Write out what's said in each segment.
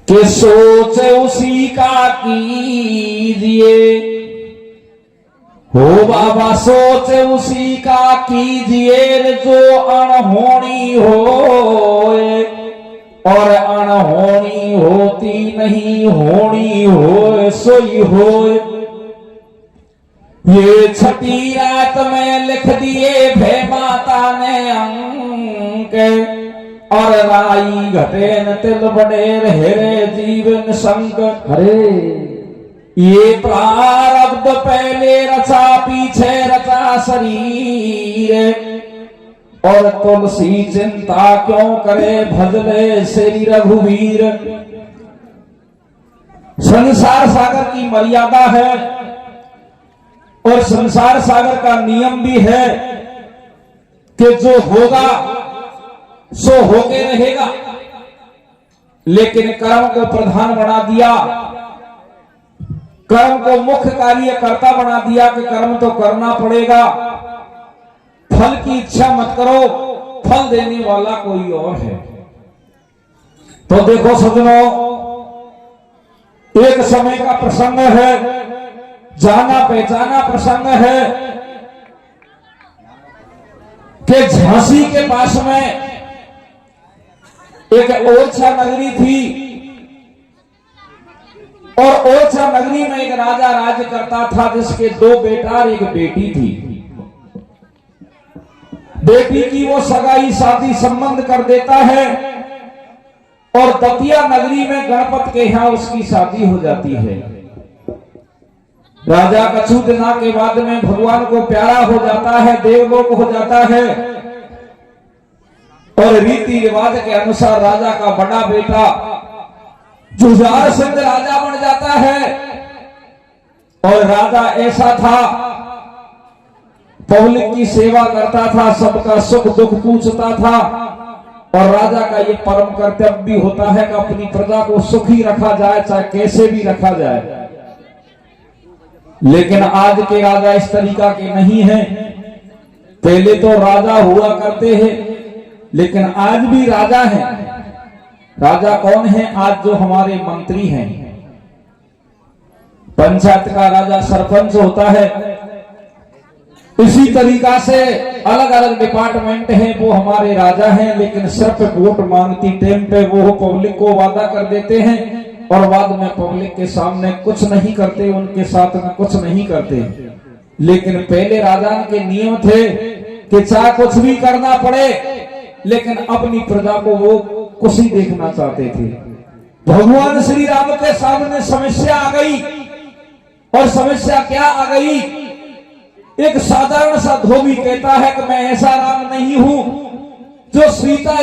कि सोच उसी का कीजिए, हो बाबा सोच उसी का कीजिए जो अनहोनी होए, और अनहोनी होती नहीं, होनी होए सोई होए। ये छठी रात में लिख दिए भे माता ने अंक, और राई घटेन तिल बडेर हेरे जीवन संक। हरे ये प्रारब्ध पहले रचा पीछे रचा शरीर, और तुलसी चिंता क्यों करे भजले श्री रघुवीर। संसार सागर की मर्यादा है और संसार सागर का नियम भी है कि जो होगा सो होके रहेगा, लेकिन कर्म को प्रधान बना दिया, कर्म को मुख्य कार्यकर्ता बना दिया कि कर्म तो करना पड़ेगा, फल की इच्छा मत करो, फल देने वाला कोई और है। तो देखो सज्जनों, एक समय का प्रसंग है, जाना पहचाना प्रसंग है कि झांसी के पास में एक ओरछा नगरी थी, और ओरछा नगरी में एक राजा राज करता था जिसके 2 बेटा और 1 बेटी थी। बेटी की वो सगाई शादी संबंध कर देता है, और दतिया नगरी में गणपत के यहां उसकी शादी हो जाती है। राजा कछु दिना के बाद में भगवान को प्यारा हो जाता है, देवलोक हो जाता है, और रीति रिवाज के अनुसार राजा का बड़ा बेटा जुझार सिंह राजा बन जाता है। और राजा ऐसा था, पब्लिक की सेवा करता था, सबका सुख दुख पूछता था, और राजा का ये परम कर्तव्य भी होता है कि अपनी प्रजा को सुखी रखा जाए, चाहे कैसे भी रखा जाए। लेकिन आज के राजा इस तरीका के नहीं हैं। पहले तो राजा हुआ करते हैं, लेकिन आज भी राजा हैं। राजा कौन है? आज जो हमारे मंत्री हैं। पंचायत का राजा सरपंच होता है, इसी तरीका से अलग अलग डिपार्टमेंट हैं, वो हमारे राजा हैं। लेकिन सिर्फ वोट मांगती टाइम पे वो पब्लिक को वादा कर देते हैं, और बाद में पब्लिक के सामने कुछ नहीं करते, उनके साथ में कुछ नहीं करते। लेकिन पहले राजा के नियम थे कि चाहे कुछ भी करना पड़े, लेकिन अपनी प्रजा को वो खुशी देखना चाहते थे। भगवान श्री राम के सामने समस्या आ गई, और समस्या क्या आ गई? एक साधारण सा धोबी कहता है कि मैं ऐसा राम नहीं हूं जो सीता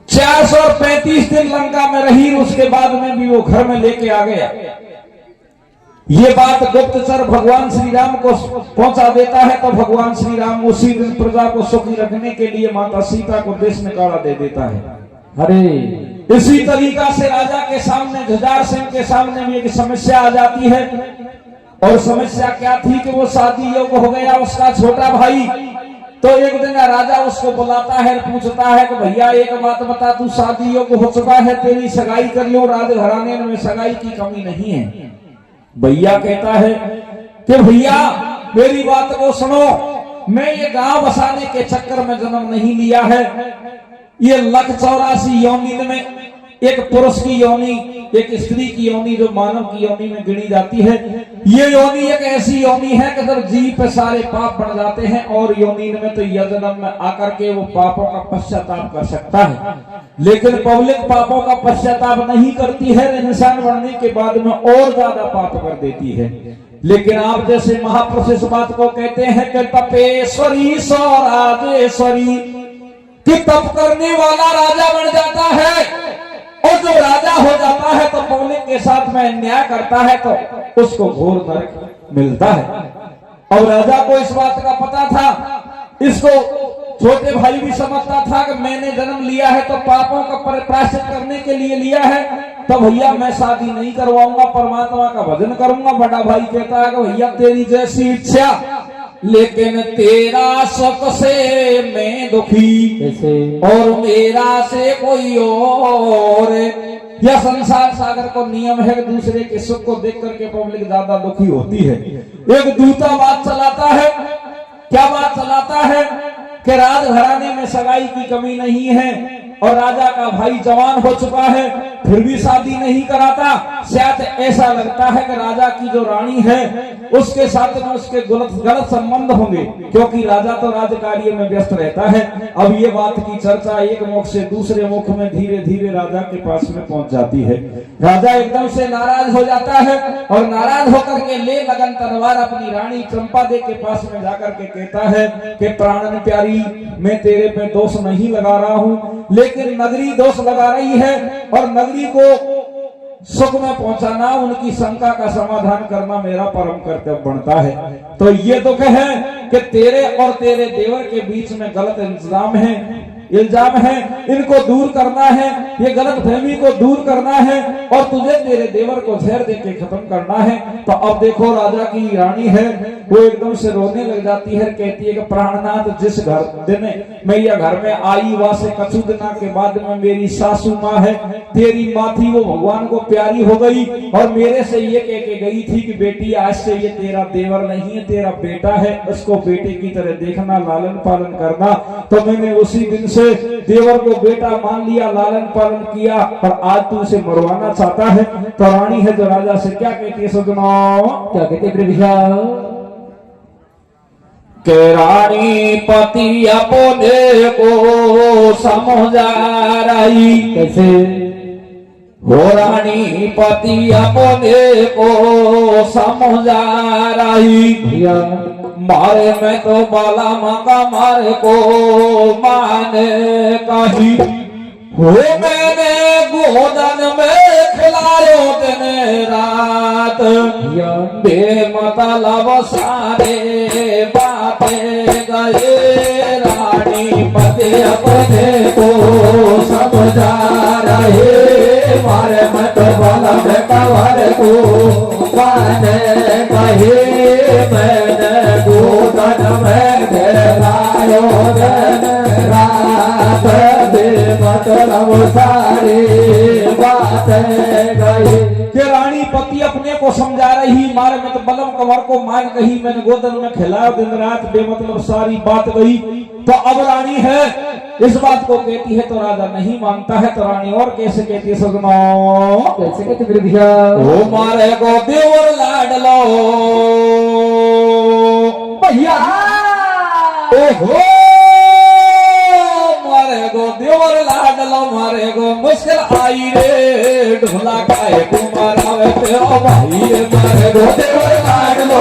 435 दिन लंका में रही, उसके बाद में भी वो घर में लेके आ गया। ये बात गुप्तचर भगवान श्री राम को पहुंचा देता है, तो भगवान श्री राम उसी दिन प्रजा को सुखी रखने के लिए माता सीता को देश निकाला दे देता है। अरे इसी तरीका से राजा के सामने, जुझार सिंह के सामने भी एक समस्या आ जाती है। और समस्या क्या थी कि वो शादी योग्य हो गया उसका छोटा भाई। तो एक दिन राजा उसको बुलाता है, पूछता है कि भैया एक बात बता, तू शादी योग्य हो चुका है, तेरी सगाई कर लो, राजघराने में सगाई की कमी नहीं है। भैया कहता है कि भैया मेरी बात को सुनो, मैं ये गांव बसाने के चक्कर में जन्म नहीं लिया है। ये 184 योनि में एक पुरुष की योनि, एक स्त्री की योनि जो मानव की योनि में गिनी जाती है, ये योनि एक ऐसी योनि है कि जब जीव पे सारे पाप बन जाते हैं, और योनि में तो यह जन्म में आकर के वो पापों का पश्चाताप कर सकता है। लेकिन पब्लिक पापों का पश्चाताप नहीं करती है, इंसान बनने के बाद में और ज्यादा पाप कर देती है। लेकिन आप जैसे महापुरुष इस बात को कहते हैं कि तपेश्वरी स्वराजेश्वरी, कि तप करने वाला राजा बन जाता है, और जो राजा हो जाता है तो पब्लिक के साथ में अन्याय करता है तो उसको घोर नरक मिलता है। और राजा को इस बात का पता था, इसको छोटे भाई भी समझता था कि मैंने जन्म लिया है तो पापों का प्रायश्चित करने के लिए लिया है, तो भैया मैं शादी नहीं करवाऊंगा, परमात्मा का भजन करूंगा। बड़ा भाई कहता है कि भैया तेरी जैसी इच्छा, लेकिन तेरा सुख से मैं दुखी कैसे और मेरा से कोई और। यह संसार सागर को नियम है, दूसरे के सुख को देख करके पब्लिक ज्यादा दुखी होती है। एक दूता बात चलाता है, क्या बात चलाता है कि राजघराने में सगाई की कमी नहीं है और राजा का भाई जवान हो चुका है फिर भी शादी नहीं कराता। शायद ऐसा लगता है कि राजा की जो रानी है उसके साथ में उसके गलत संबंध होंगे, क्योंकि राजा तो राजकार्य में व्यस्त रहता है। अब ये बात की चर्चा एक मुख से दूसरे मुख में धीरे धीरे राजा के पास में पहुंच जाती है। राजा एकदम से नाराज हो जाता है और नाराज होकर के ले लगन तलवार अपनी रानी चंपादेव के पास में जाकर के कहता है कि प्राणन प्यारी, मैं तेरे पे दोष नहीं लगा रहा हूँ, लेकिन नगरी दोष लगा रही है और नगरी को सुख में पहुंचाना, उनकी शंका का समाधान करना मेरा परम कर्तव्य बनता है। तो ये दुख है कि तेरे और तेरे देवर के बीच में गलत इल्जाम है, इनको दूर करना है, ये गलत फहमी को दूर करना है और तुझे तेरे देवर को जहर दे के खत्म करना है। तो अब देखो राजा की रानी है वो एकदम से रोने लग जाती है, कहती है कि प्राणनाथ, जिस दिन मैं यह घर में आई वहां से कछु दिना के बाद में मेरी सासू माँ है, तेरी माँ थी, वो भगवान को प्यारी हो गई और मेरे से ये कह के गई थी कि बेटी आज से ये तेरा देवर नहीं है, तेरा बेटा है, उसको बेटे की तरह देखना, लालन पालन करना। तो मैंने उसी दिन से देवर को बेटा मान लिया, लालन पालन किया और आज तू उसे मरवाना चाहता है। तो रानी है जो राजा से क्या कहती है, सुनो क्या कहते प्रभुषा के रानी पति अपने को समझा रही। कैसे हो रानी पति अपने को समझा रही, भैया मारे में तो बाला मका मारे को माने कही। हो मैंने गोदन में खिलायो दिन रात, बेमतलब सारे बातें गए। रानी पति अपने को समझा रहे, मारे में तो बाला मका मारे को माने कही। मैंने गोदन में खिलायो दिन रात, बेमतलब सारी बातें गई। कि रानी पति अपने को समझा रही, मारे में तो बलम कमर को मान कही, मैंने गोदन में खिलाया दिन रात, बेमतलब सारी बात गई। तो अब रानी है इस बात को कहती है तो राजा नहीं मानता है। तो रानी और कैसे कहती है, सुनो कैसे कहते प्रभुषा ओ मारे को देवर लाडलो भैया, ओहो मारे गो देवर लाडलो, मारे गो मुश्किल आई रे, ढोला खाए कुमारा वे तेरा भाई रे। मारे गो देवर लाडलो,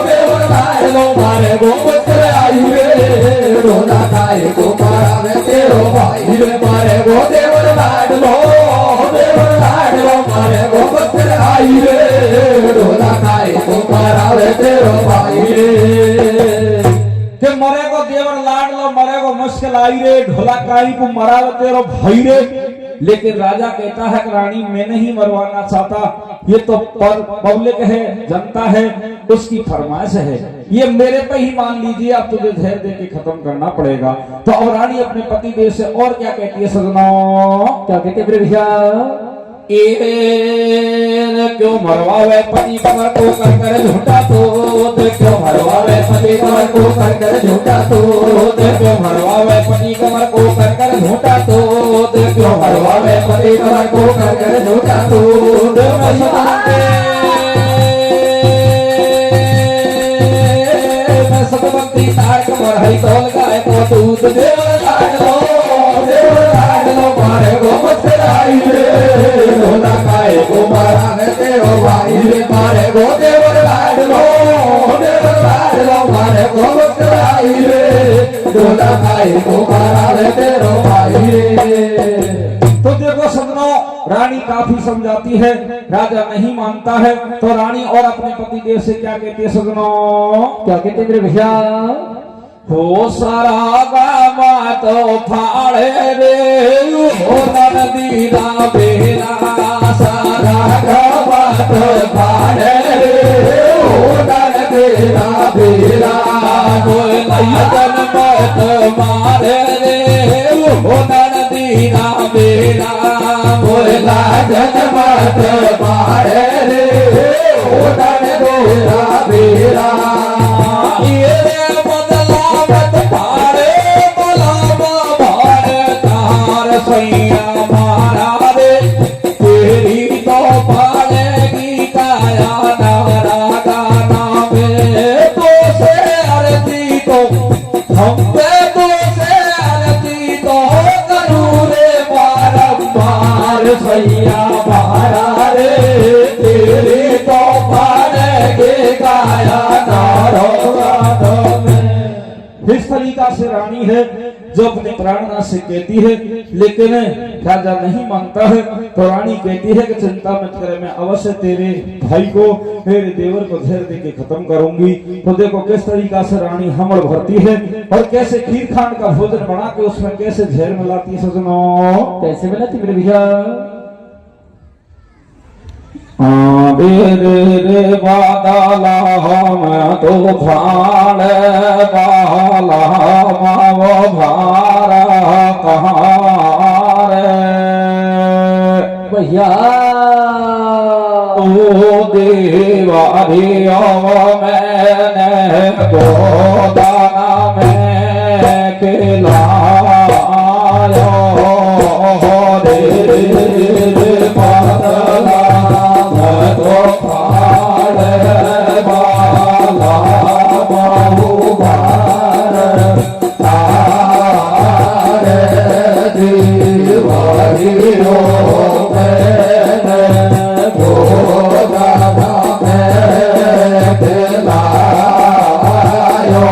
देवर लाडलो, मारे गो मुश्किल आई रे, ढोला खाए कुमारा वे तेरा भाई रे। मारे गो देवर लाडलो, देवर लाडलो, मारे गो मुश्किल आई रे, ढोला खाए कुमारा वे तेरा भाई रे। कि मरे को देवर लाड लो, मरे को मुश्किल आई रे, ढोला काई को मरा तेरो भाई रे। लेकिन राजा कहता है कि रानी मैं नहीं मरवाना चाहता, ये तो पब्लिक है, जनता है, उसकी फरमाइश है, ये मेरे पे ही मान लीजिए, अब तुझे धैर्य दे के खत्म करना पड़ेगा। तो अब रानी अपने पति देव से और क्या कहती है, सजनो क्या कहते प्रभुषा क्यों मरवावे पति कमर को कर कर झूठा तो, क्यों मरवावे पति कमर को कर कर झूठा तो, क्यों मरवावे पति कमर को कर कर झूठा तो, क्यों मरवावे पति कमर को कर कर झूठा तो। मैं सतवंती तार कमर हरी तोल गाय को दूध देवर लाड लो, देवर लाड लो, मारे गो मुश्किल आई रे, ढोला खाए को मारा है तेरो भाई रे। मारे गो देवर लाड लो, देवर लाड लो, मारे गो मुश्किल आई रे, ढोला खाए को मारा है तेरो भाई रे। तो देखो सजनों, रानी काफी समझाती है, राजा नहीं मानता है। तो रानी और अपने पति देव से क्या कहती है, सजनों क्या कहते प्रभुषा हो सारा गामा तो फाड़े रे, हो नदी ना बेरा, सारा गामा तो फाड़े रे, हो नदी ना बेरा। जन्म तुम्हारे रे वो दीना मेरा मोला जन्म तुम्हारे रे वो दीना मेरा ये बदला मत भारे बला भारे तार सैया मारा रे तेरी तो पालेगी काया नारा गाना में तो से आरती तो हम पे तो से आरती तो करूँ रे बारंबार सैया मारा रे तेरी तो पालेगी काया नारा गाना में। इस तरीका से रानी है जो अपने प्राणनाथ से कहती है, लेकिन राजा नहीं मानता है तो रानी कहती है कि चिंता मत करे, मैं अवश्य तेरे भाई को मेरे देवर को घेर दे के खत्म करूंगी। तो देखो किस तरीका से रानी हमड़ भरती है और कैसे खीर खान का भोजन बना के उसमें कैसे जहर मिलाती है। सजनों कैसे मिलाती मेरे भैया? रे बादला मैं तो भाण बाला मावो भारा कहाँ रे भैया ओ देवाधियो मैंने गोदाना में खिलायो रे बादला तो फाड़ बाला बाहु बार तारे दीवारियों मैंने गोदाना में खिलायो।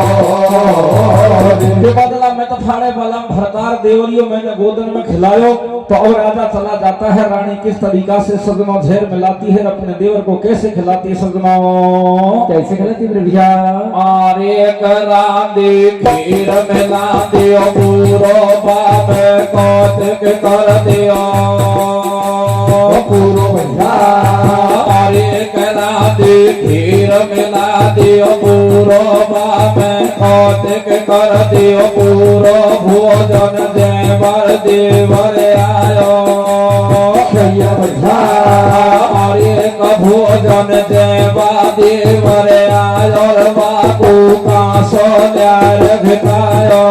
बदला में तो फाड़े बलम भरतार देवरियों मैंने गोदन में खिलायो। तो और राजा चला जाता है। रानी किस तरीका से सजनों झेर मिलाती है, अपने देवर को कैसे खिलाती है सजनों? कैसे खिलाती मेरे भैया? आरे करा दे खीर मिला दियो पूरो बाप कौतुक कर दियो पूरो भैया। आरे करा दे खीर मिला दियो पूरो बाप कौतुक कर दियो पूरो भोजन देवर देवर आयो भैया भैया। अरे भोजन देवा देवर आयो बाबू का सोन्यार घटायो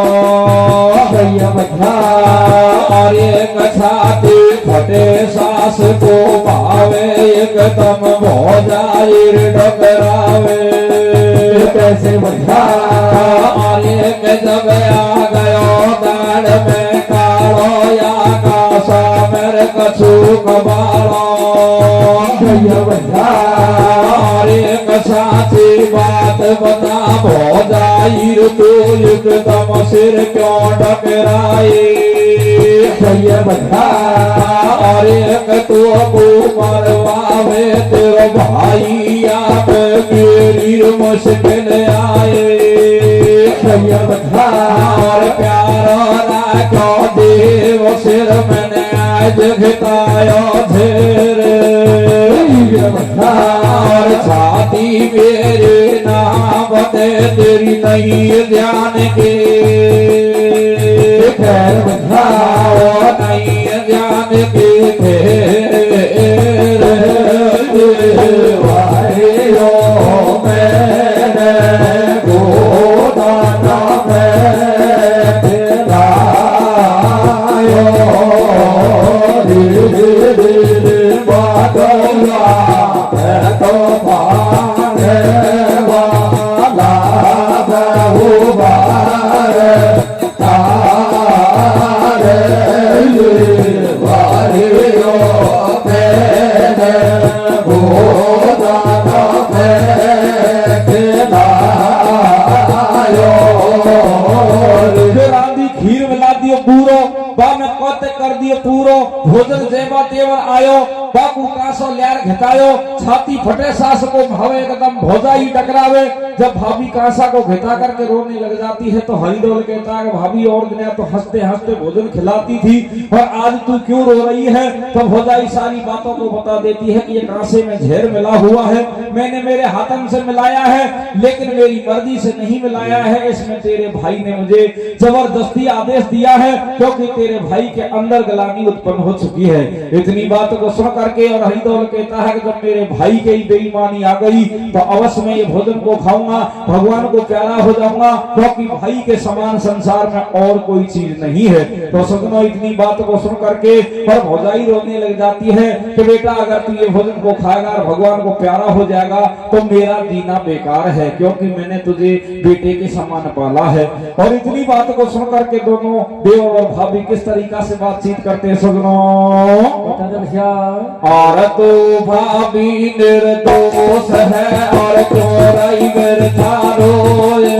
भैया भैया। अरे छाती फटे सास को भावे एकदम भोजाइर डगरावे कैसे भैया? अरे जब आ गयो दाड़ में कालो या कासा मेरे कछु कबालो भैया भैया। अरे साची बात बता भोजाइर तो एकदम सिर क्यों डगराई भैया भैया। अरे तू को मरवावे तेरा भाई आप मेरी मुश्किल आए भैया भैया। और प्यारा राखो देव सिर मैंने आज घटायो धेरे और छाती मेरे नाम दे तेरी नहीं ध्यान के खैर भैया। नहीं ध्यान के वारियो मैंने गोदाना में खिलायो बादला तो पाने वाला बहु बार तारे वारियो मैंने गोदाना में खिलायो। रांधी खीर मिला दियो पूरो बा में कौते कर दियो पूरो भोजन जेवा तेवर आयो बापू कासो ल्यार घेतायो छाती फटे सास को भावे एकदम भौजाई टकरावे। जब भाभी कांसा को घेता करके रोने लग जाती है तो हरिदोल कहता है भाभी और दिन तो हंसते हंसते भोजन खिलाती थी और आज तू क्यों रो रही है। तो भौजाई सारी बातों को बता देती है कि ये कांसे में जहर मिला हुआ है, मैंने मेरे हाथन से मिलाया है लेकिन मेरी मर्जी से नहीं मिलाया है, इसमें तेरे भाई ने मुझे जबरदस्ती आदेश दिया है क्योंकि तेरे भाई के अंदर गलानी उत्पन्न हो चुकी है। इतनी बात को सुन करके और हरिदोल कहता है कि जब मेरे भाई की बेईमानी आ गई तो अवश्य मैं ये भोजन को खाऊंगा, भगवान को प्यारा हो जाऊंगा क्योंकि भाई के समान संसार में और कोई चीज नहीं है। तो सजनों इतनी बात को सुन करके और भौजाई रोने लग जाती है कि बेटा अगर तू ये भोजन को खाएगा और भगवान को प्यारा हो जाएगा तो मेरा जीना बेकार है क्योंकि मैंने तुझे बेटे के समान पाला है। और इतनी बात को सुन करके दोनों देव और भाभी किस तरीका से बातचीत करते हैं सजनों। और तो भाभी निर्दोष है और चोराई व्यर्था रोए।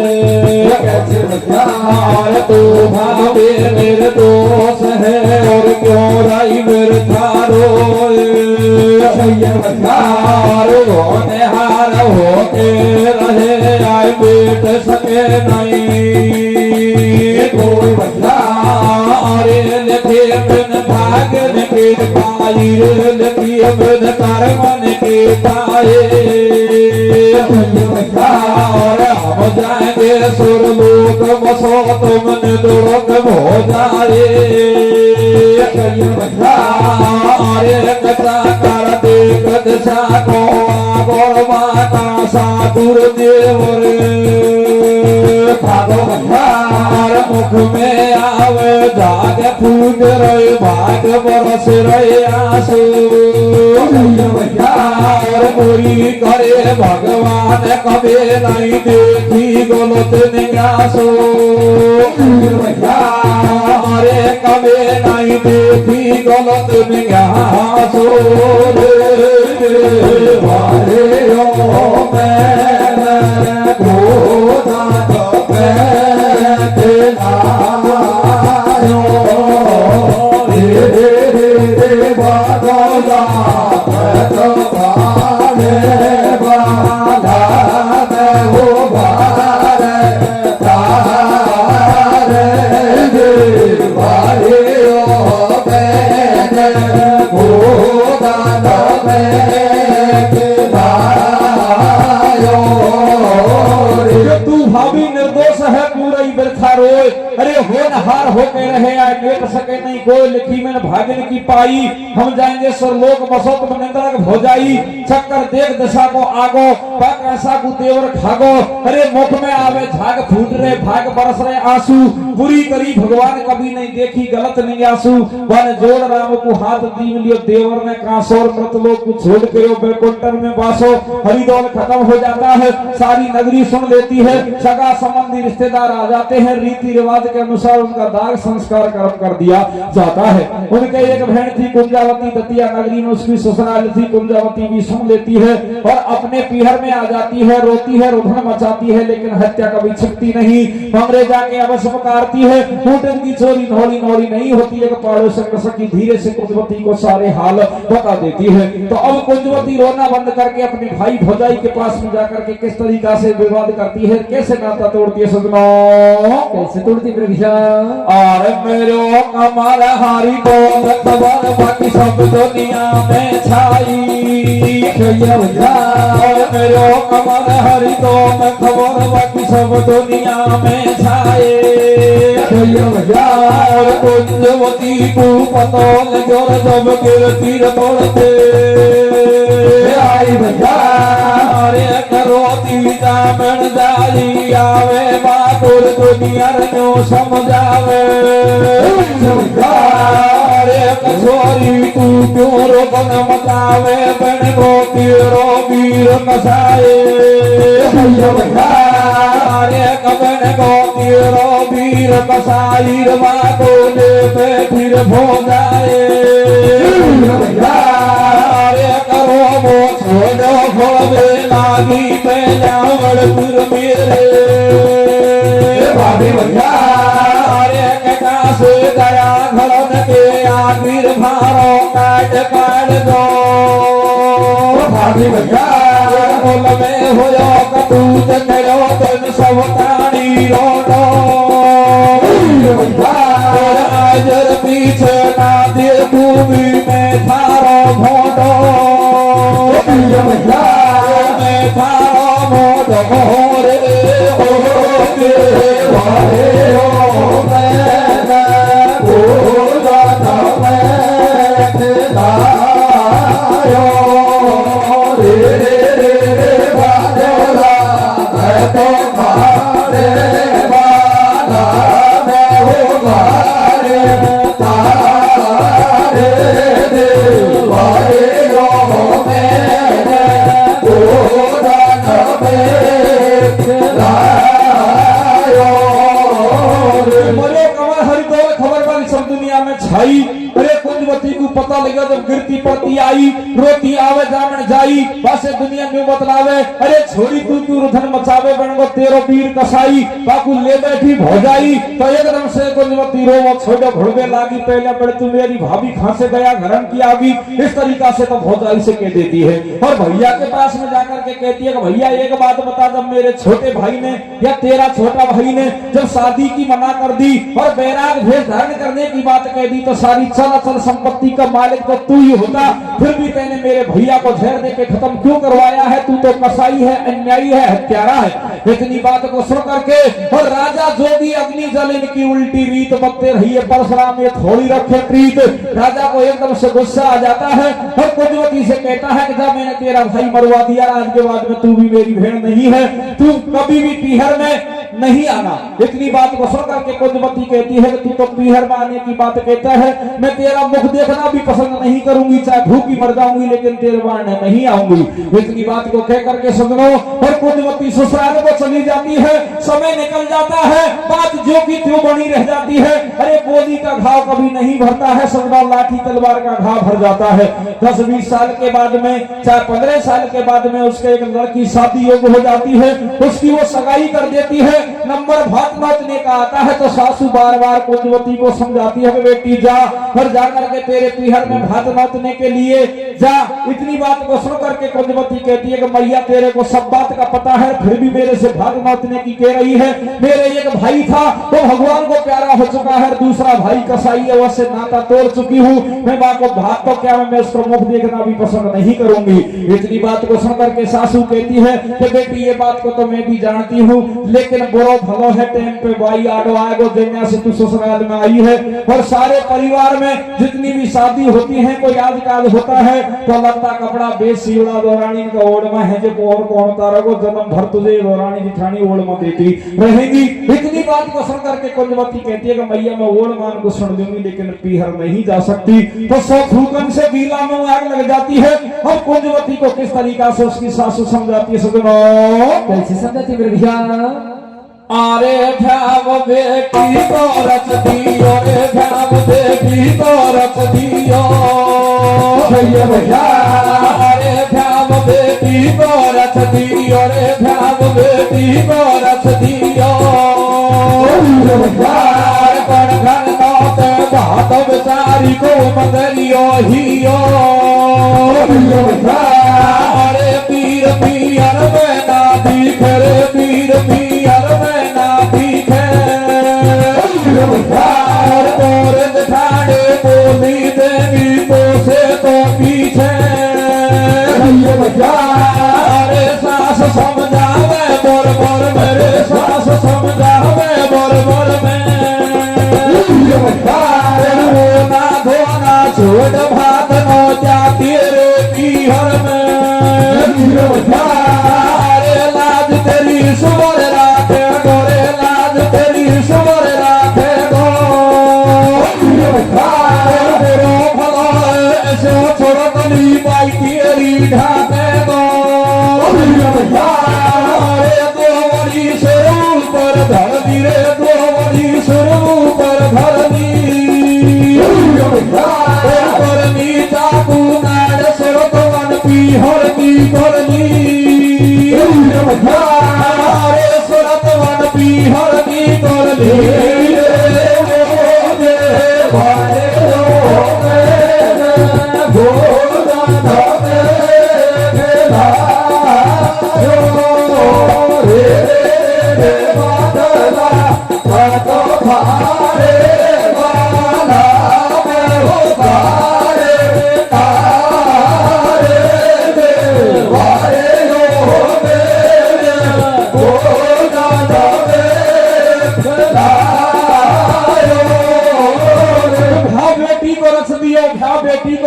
और तो भाभी निर्दोष है और चोराई व्यर्था रोए। होने हार होके रहे आए बेट सके नहीं कोई बदला। अरे लिखे बिन भागन के पाई लिखी बिन कर्मन के पाए। और हम जाएंगे सुरलोक बसो तुम दुर्ग हो जाए। अरे कथा कर देख दिशा को आगोर माता साधुर देवर भागवतार मुख में आवे जाग फूट रहे भाग बरस रहे आंसू। और पूरी करे भगवान कभी नहीं देखी गलत निगासो। अरे कभी नहीं देखी गलत निगासो। अरे होनहार होके रहे आए बेट सके नहीं कोई लिखी मैंने भागन की पाई। हम जाएंगे सरलोक बसो तुम निंदक हो जाई। चक्कर देख दशा को आगो पाक ऐसा को देवर खागो। अरे मुख में आवे झाग फूट रहे भाग बरस रहे आंसू। बुरी करी भगवान कभी नहीं देखी गलत नहीं आंसू। वन जोड़ राम को हाथ दीव लियो देवर ने कांसोर मृतलोक को छोड़ के बैकुंठन में बासो। हरिदौल खत्म हो जाता है, सारी नगरी सुन लेती है, सगा संबंधी रिश्तेदार आ जाते हैं। रीति रिवाज के अनुसार उनका दाग संस्कार कर्म कर दिया जाता है। उनके एक बहन थी कुंजावती, दतिया नगरी में उसकी ससुराल थी। कुंजावती भी सुन लेती है और अपने पीहर में आ जाती है, रोती है, रुधन मचाती है, लेकिन हत्या कभी छिपती नहीं। हमरे जाके अवश्य पुकारती है। टूटन की चोरी नौड़ी नौड़ी नहीं होती है। पड़ोसन सकी धीरे से कुंजवती को सारे हाल बता देती है। तो अब कुंजवती रोना बंद करके अपने भाई भौजाई के पास में जाकर के किस तरीका से विवाद करती है, कैसे नाता तोड़ती है सजनों, कैसे तोड़ती प्रभु। और मेरो कमर हारी बोल खबर बाकी सब दुनिया में छाई। मेरो कमर हरि तो मैं खबर बाकी सब दुनिया में छाए। और कुंजवती को पतोल जोर जब गिरती तोड़ते आई भैया। अरे करोती जामन जाई आवे बातुर दुनिया रो समझावे। अरे कसोरी तू क्यों रोकन मचावे बन को तेरो वीर कसाए। अरे कबन को तेरो वीर कसाई बातों पे फिर हो जाए। अरे करो वो छोड़ो खोबे लागी पे जावड़ फिर मेरे भाभी भैया। अरे कटा से दया घड़न के वीर भारो काट काट दो भाभी भैया बोल में होयो कबूत करो तुम सब ताणी रोडो राजर पीछे ना दे भूमि में थारो भोडो में थारो भोडो रे अरे कुंजवती को पता लगा जब गिरती पड़ती आई रोती आवे जामन जाई बस दुनिया में बतलावे अरे छोड़ी तू रुधन मचावे बनगो तेरो पीर कसाई बाकू ले बैठी भौजाई तो एकदम से कुंजवती रो छोड़ो घुड़वे लागी पहले पड़े तू मेरी भाभी कहां से गया घरन की आगी इस तरीका से तो भौजाई से कह देती है और भैया के पास में जाकर के कहती है कि भैया एक बात बता जब मेरे छोटे भाई ने या तेरा छोटा भाई ने जब शादी की मना कर दी और बैराग भेष धारण करने की बात कह दी तो सारी चल संपत्ति का मालिक तो तू ही होता फिर भी तेने मेरे भैया को जहर देके खत्म क्यों करवाया है तू तो कसाई है अन्यायी है हत्यारा है इतनी बात को सुन करके और राजा जोगी अग्नि जल इनकी उल्टी रीत बकते रही है परशुराम ये थोड़ी रखे प्रीत राजा को एकदम से गुस्सा आ जाता है और कुंजवती से कहता है कि जब मैंने तेरा भाई मरवा दिया आज के बाद में तू भी मेरी भेड़ नहीं है तू कभी भी पीहर में नहीं आना इतनी बात को सुन करके कुंजवती कहती है कि तू तो पीहर में आने की बात कहता है मैं तेरा मुख देखना भी पसंद नहीं करूंगी चाहे भूखी मर जाऊंगी लेकिन तेरे बाण नहीं आऊंगी इतनी बात को कह करके सुनो और कुंजवती ससुराल को चली जाती है समय निकल जाता है बात जो की त्यों बनी रह जाती है अरे बोली का घाव कभी नहीं भरता है समझो लाठी तलवार का घाव भर जाता है 10-20 साल के बाद में चाहे 15 साल के बाद में उसके एक लड़की शादी योग्य हो जाती है उसकी वो सगाई कर देती है नंबर भात बांटने का आता है तो सासू बार बार कुंजवती को समझाती है बेटी जा फिर जाकर के तेरे पीहर में भात बांटने के लिए जा इतनी बात को सुन करके कुंजवती कहती है कि मैया तेरे को सब बात का पता है फिर भी मेरे से भात बांटने की कह रही है मेरे एक भाई था तो भगवान को प्यारा हो चुका है दूसरा भाई कसाई है वैसे नाता तोड़ चुकी हूँ मैं माँ को भात तो क्या मैं उसको मुख देखना भी पसंद नहीं करूंगी इतनी बात को सुन करके सासू कहती है कि बेटी ये बात को तो मैं भी जानती हूँ लेकिन बुरो भलो है टाइम पे भाई आडो आगो जन्या से तू ससुराल में आई है और सारे परिवार में जितनी भी शादी होती है कोई आजकल होता है तो लत्ता कपड़ा बेच सीवड़ा दौरानी का ओढ़मा है जो और कौन तारा को जन्म भर तुझे दौरानी जिठानी ओढ़मा देती रहेगी इतनी बात को सुन करके कुंजवती कहती है कि मैया मैं ओढ़मान को सुन दूंगी लेकिन पीहर नहीं जा सकती तो सौ फूकन से गीला में आग लग जाती है और कुंजवती को किस तरीका से उसकी सासू समझाती है सुनो कैसे समझाती भैया आरे भ्याव बेटी को रच दियो रे भ्याव बेटी को रच दियो भैया आरे भ्याव बेटी को रच दियो रे भ्याव बेटी को रच दियो पर घर नौते बात बेचारी को मदरियो हियो अरे पीर पियर में ना दिखे रे पीर पियर में ना दिखे और दिखाड़े बोली देवी तो से तो पीछे अरे सास समझावे बोर बोर मेरे सास समझावे बोर बोर में वो ना धोना छोड़ भात नो जाती रे पीहर में अरे लाज तेरी सुबर राखे गोरे लाज तेरी सुबर राखे गो तेरो भलो ऐसे छोड़ गली पाई तेरी ढाके गो अरे दो वरी से ऊपर धर दी रे दो वरी से ऊपर धर दी करनी चाकू नाड़ सरतवन पीहर की करनी अरे सरतवन पीहर की करनी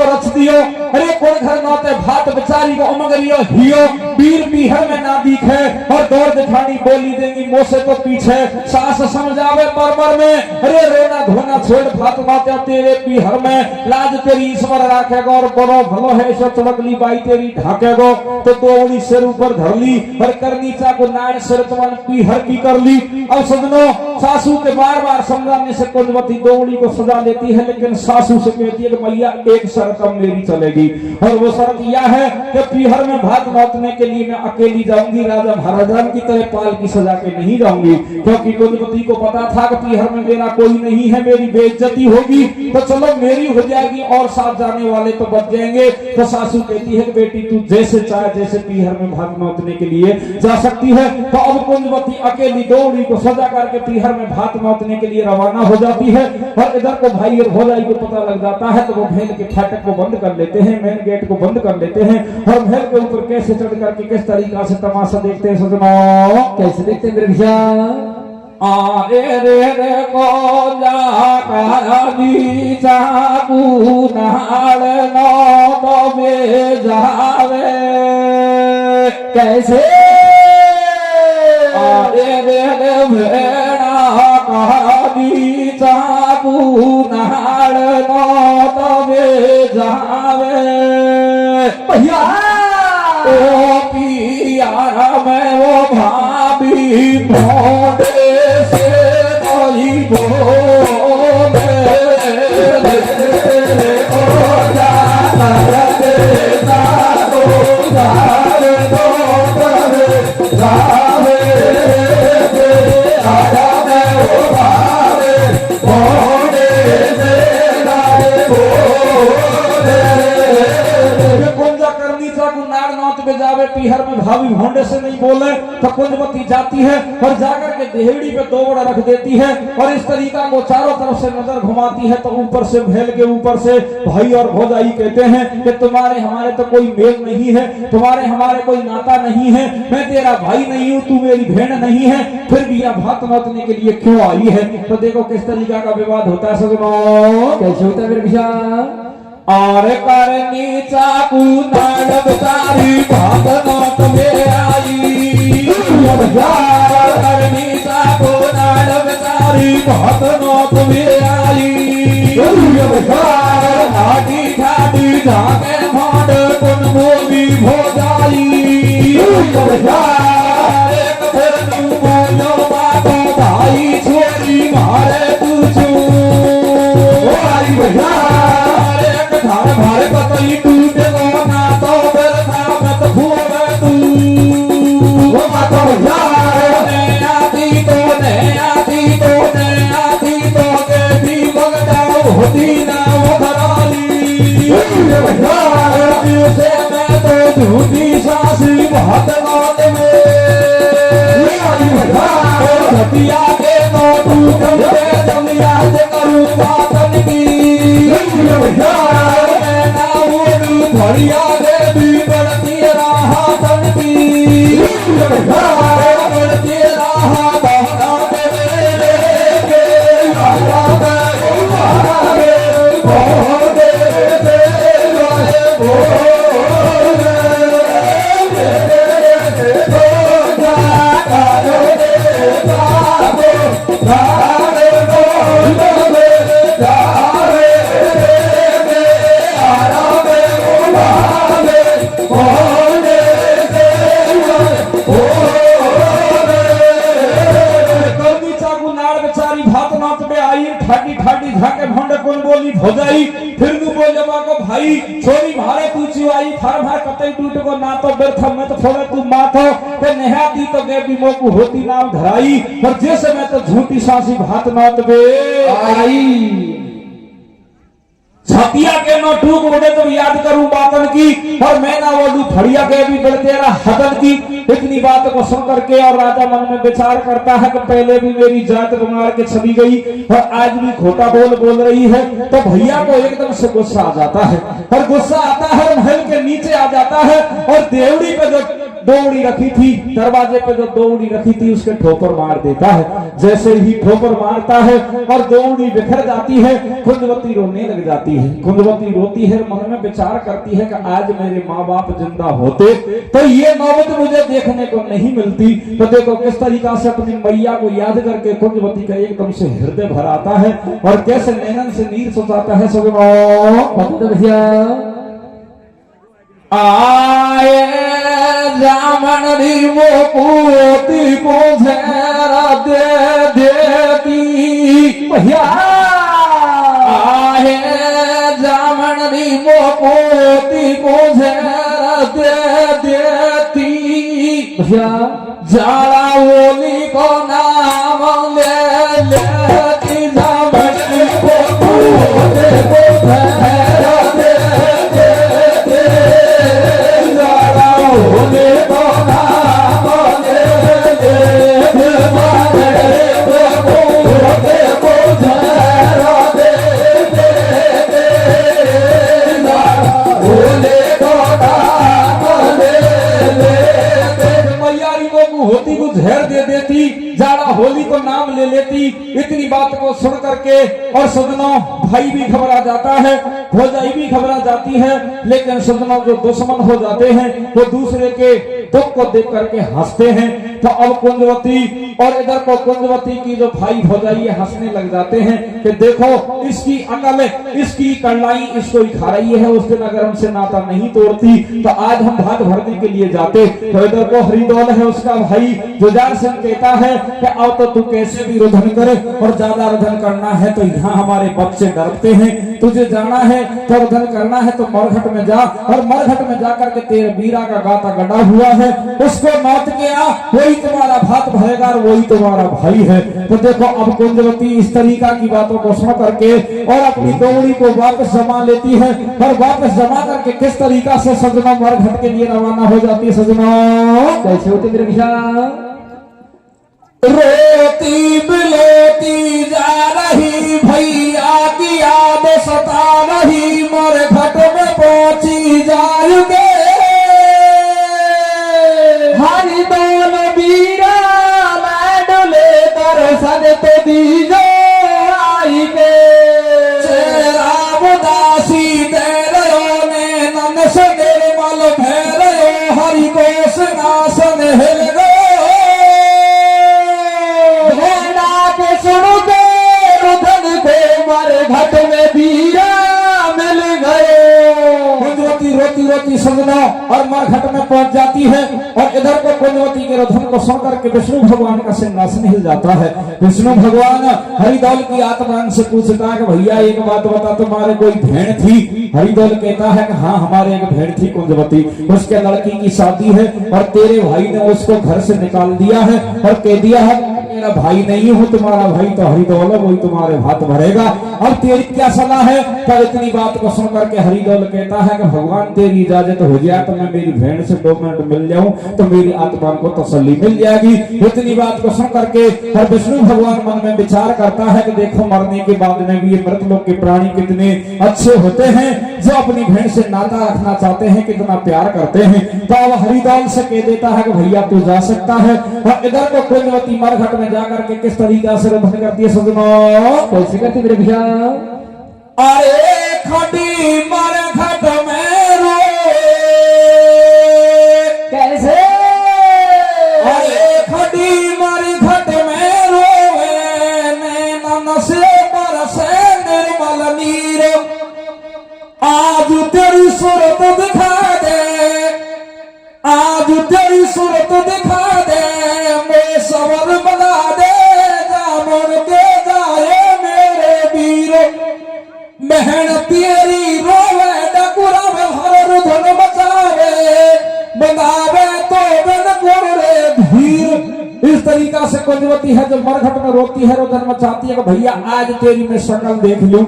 रच दियो। अरे कोई घर नौते भात बेचारी को अमगरियो हियो पीर पीहर में ना दिखे और दौड़ दिखानी बोली देंगी मोसे तो पीछे सास समझावे परबर में। अरे रोना धोना छोड़ भात माते तेरे पीहर में लाज तेरी ईश्वर राखेगो और बड़ो भलो है सो चमकली बाई तेरी ढाकेगो। तो दौड़ी सिर ऊपर धर ली और करनी चा को नाड़ सिर तुम्हारी पीहर की कर ली। अब सजनो सासू के बार बार समझाने से कुंजवती दौड़ी को सजा लेती है, लेकिन सासू से कहती है कि मैया एक शर्त मेरी चलेगी और वो शर्त यह है कि पीहर में भात नौतने के लिए मैं अकेली जाऊंगी, राजा महाराजान की तरह पाल की सजा के नहीं जाऊंगी। क्योंकि कुंजवती को पता था कि पीहर में मेरा कोई नहीं है, मेरी बेइज्जती होगी तो चलो मेरी हो जाएगी और साथ जाने वाले तो बच जाएंगे। तो सासू कहती है कि बेटी तू जैसे चाहे जैसे पीहर में भात नौतने के लिए जा सकती है। तो अब कुंजवती अकेली दौड़ी को सजा करके पीहर में भात नौतने के लिए रवाना हो जाती है। और इधर को भाई और भौजाई को पता लग जाता है तो वो महल के फाटक को बंद कर लेते हैं, मेन गेट को बंद कर लेते हैं और महल के ऊपर कैसे चढ़ करके किस तरीका से तमाशा देखते हैं सजनो। कैसे देखते हैं मेरे भैया? आरे रे रे को जा कारी चाकू नाड़ नो तो बे जावे कैसे? आरे रे रे भेड़ा कारी चाकू नाड़ नो तो बे जावे भैया ओ पियारा मैं वो भाभी मोड़े से कोई बोले ओ जाता रे सारो जावे दो जावे आजा मैं वो भाभी मोड़े से लाए बोले कुंजा करनी चा नाड़ नौत पे जावे पीहर में भाभी भोंडे से नहीं बोले। तो कुंजवती जाती है और जाकर के देहड़ी पे दौड़ रख देती है और इस तरीका को चारों तरफ से नजर घुमाती है। तो ऊपर से महल के ऊपर से भाई और भौजाई कहते हैं कि तुम्हारे हमारे तो कोई मेल नहीं है, तुम्हारे हमारे कोई नाता नहीं है, मैं तेरा भाई नहीं हूँ, तू मेरी बहन नहीं है, फिर भी यह भात नौतने के लिए क्यों आई है। तो देखो किस तरीका का विवाद होता है सजनो। कैसे होता है मेरे भैया? और करनी चाकू नाड़ बेचारी भात नौत में आई। करनी चाकू नाड़ बेचारी भात नौत में आई। ठाडी ठाडी झाके भांड कुन बोली भोजाई। एक फिर तू बोलो बाबा भाई छोरी मारे पूछू भाई भैया भारे पतली टूटे ना तो फिर सामत भूवे तू वो मातो ने आती तो ने आती तो ने आती तो के भी बगदाओ होती ना वो धराली से मैं तो झूठी सासी बहुत नौत में सतिया के नौटू करते जमिया से करूँ बातन की बढ़िया देवी बढ़ती रहा तनकी बढ़ती रहा बहना ठाडी ठाडी झाके भंड कोन बोली भोजाई। फिर नु बोले को भाई छोरी मारे पूछी आई थार भार कतई टूट को ना तो व्यर्थ में तो थोड़ा तू माथो के नहाती तो गे भी मोकू होती नाम धराई। पर जैसे मैं तो झूठी सांसी भात नौत बे आई। छतिया के नो टूक उड़े तो याद करूं बातन की और मैं ना वो फड़िया के भी बढ़ते रहा हदन की। इतनी बात को सुन करके और राजा मन में विचार करता है कि पहले भी मेरी जात मार के छली गई और आज भी खोटा बोल रही है। तो भैया को एकदम से गुस्सा आ जाता है और गुस्सा आता है महल के नीचे आ जाता है और देवड़ी पे जो दौड़ी रखी थी, दरवाजे पे जो दौड़ी रखी थी उसके ठोकर मार देता है। जैसे ही ठोकर मारता है और दौड़ी बिखर जाती है, कुंजवती रोने लग जाती है। कुंजवती रोती है, मन में विचार करती है कि आज मेरे माँ बाप जिंदा होते तो ये नौबत मुझे देखने को नहीं मिलती। तो देखो किस तरीका से अपनी मैया को याद करके कुंजवती का एकदम से हृदय भर आता है और कैसे नैनन से नीर सुखाता है। भैया आए जामन री वो पोती को झेरा दे देती भैया, आए जामन री वो पोती को झेरा दे देती भैया जाड़ा ओली को नाम ले लेती जामन री वो पोती को झेरा दे होती को जहर दे देती, जाड़ा होली को नाम ले लेती। इतनी बात को सुन करके और सजनों भाई भी घबरा जाता है, भौजाई भी घबरा जाती है, लेकिन सजनों जो दुश्मन हो जाते हैं वो दूसरे के दुख को देख करके हंसते हैं। तो अब कुंजवती और इधर को कुंजवती की जो भाई भौजाई हंसने लग जाते हैं कि देखो इसकी अकल, इसकी कड़ाई इसको ही खा रही है। उस दिन अगर हमसे नाता नहीं तोड़ती तो आज हम भाग भरने के लिए जाते। तो इधर को हरिदौल है उसका भाई जुझार सिंह कहता है कि अब तो तू कैसे भी रुधन करे और ज्यादा रुधन करना है तो यहाँ हमारे बच्चे डरते हैं, तुझे जाना है तो रुधन करना है तो मरघट में जा और मरघट में जाकर के तेरे बीरा का गाता गड़ा हुआ है उसको नौत के आ, वही तुम्हारा भात भरेगा और वही तुम्हारा भाई है। तो देखो अब कुंजवती इस तरीका की बातों को सुन करके और अपनी दौड़ी को वापस जमा लेती है और वापस जमा करके किस तरीका से सजना मरघट के लिए रवाना हो जाती है। सजना कैसे होते मेरे भैया? रोती बिलोती जा रही भैया की याद सता रही, मरघट में पहुंची जाओगे हरिदौल बीरा लाडले दर्शन तो दीजो आई के, चेहरा उदासी दे रहो ने नन से निर्मल भैरयो, हरि को सिंहासन हिल गो के सुनो के रुधन के मरघट में बीरा मिल गए। कुंजवती रोती रोती सजना और मरघट में पहुंच जाती है और इधर को कुंजवती के रुधन को सुनकर के विष्णु भगवान का सिंहासन हिल जाता है। विष्णु भगवान हरिदौल की आत्मा से पूछता है कि भैया एक बात बता, तुम्हारे कोई भेड़ थी? हरिदौल कहता है कि हाँ हमारे एक भेड़ थी कुंजवती, उसके लड़की की शादी है और तेरे भाई ने उसको घर से निकाल दिया है और कह दिया है मेरा भाई नहीं हूँ, तुम्हारा भाई तो हरिदौल है, वही तुम्हारे भात भरेगा। अब तेरी क्या सलाह है? तो इतनी बात को सुन करके हरिदौल कहता है कि भगवान तेरी इजाजत हो जाए तो मैं मेरी भेड़ से 2 मिनट मिल जाऊं तो मेरी आत्मा को तसल्ली मिल जाएगी। इतनी बात को सुन करके और विष्णु भगवान मन में विचार करता है कि देखो मरने के बाद में भी ये मृतलोक के प्राणी कितने अच्छे होते हैं जो अपनी भेड़ से नाता रखना चाहते हैं, कितना प्यार करते हैं। तो अब हरिदौल से कह देता है कि भैया तू जा सकता है। और इधर को कुंजवती मरघट में जाकर के किस तरीका से रुधन करती है सजनो? कैसे करती मेरे भैया? अरे खड़ी मरघट में रोए कैसे? अरे खड़ी मरघट में रोए नैनन से बरसे निर्मल नीर, आज तेरी सूरत दिखा दे, आज तेरी सूरत दिखा दे, मैं सवर बना दे जामन के जाए मेरे वीर, बहन तेरी रोवे डकुरा में हर रुधन बचावे, बनावे तो बन गुण रे धीर। इस तरीका से कुछ कुंजवती है जो मरघट में रोती है, रोदन मचाती है कि भैया आज तेरी मैं शक्ल देख लूं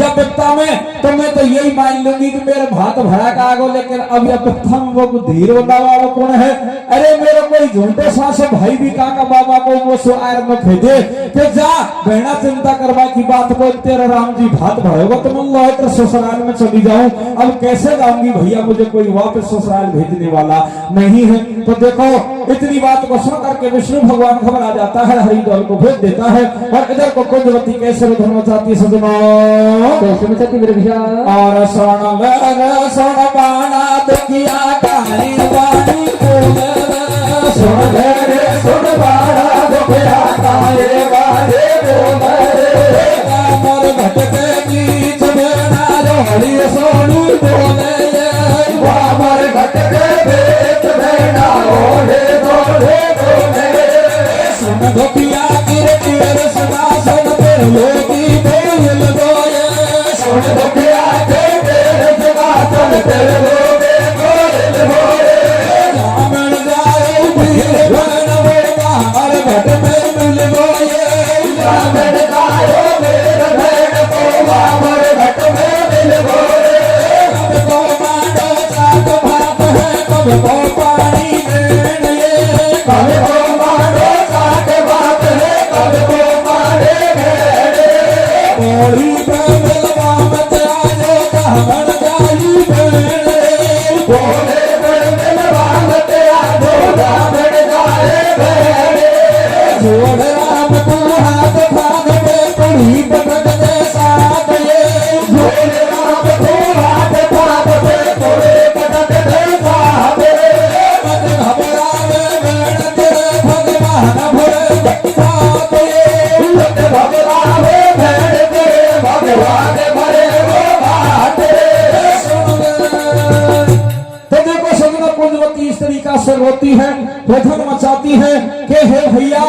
या विपता में, तो मैं तो यही मान लूंगी कि मेरे भात भरा का आगो, लेकिन अब या विपता में वो धीर बंदा वाला कौन है? अरे मेरे कोई झूठे सास भाई भी काका बाबा को वो सुआर में भेजे कि जा बहना चिंता करवा की बात को, तेरा राम जी भात भरेगा तो मैं लौट ससुराल में चली जाऊं। अब कैसे जाऊंगी भैया, मुझे कोई वापस ससुराल भेजने वाला नहीं है। तो देखो इतनी बात को सुन करके विष्णु भगवान खबर आ जाता है, हरिद्वार को भेज देता है और इधर को कुंजवती कैसे रुधन मचाती सजनों, कैसे मचाती मेरे भैया। और सोन बाना दुखिया काली बानी बोले, सोन बाना दुखिया काली बानी बोले, मोर भटके बीच में ना हरि सोनू बोले, मोर भटके बीच में ना ओढ़े बोले बोले, सुन दुखिया गिर सदा सुन तेरे लोगी बोल गोये, सुन दुखिया गिर सदा सुन तेरे लोगी बोल गोये, रामन जाए भील भन वो हर घट में मिल गोये, रामन जाए भील भन वो हर घट में मिल गोये, कब को मांडो साथ भात है, कब को पानी में ये, कब को मांडो साथ भात है, कब को पानी में ओढ़ी पे मिलवा मत आजो कहमन जाई बेड़े, ओढ़े पे मिलवा मत आजो कहमन जाए बेड़े, जोड़ राम तू हाथ भाग पे पड़ी पटक दे साथ ये, जोड़ राम तू हाथ भाग पे पड़ी पटक दे साथ ये, मत घबरावे बेड़ तेरे भगवान भरे साथ ये, मत घबरावे बेड़ तेरे भगवान भरे वो बात रे, सुन ले। तो देखो सजना कुंजवती इस तरीका से रोती है, रुधन मचाती है कि हे भैया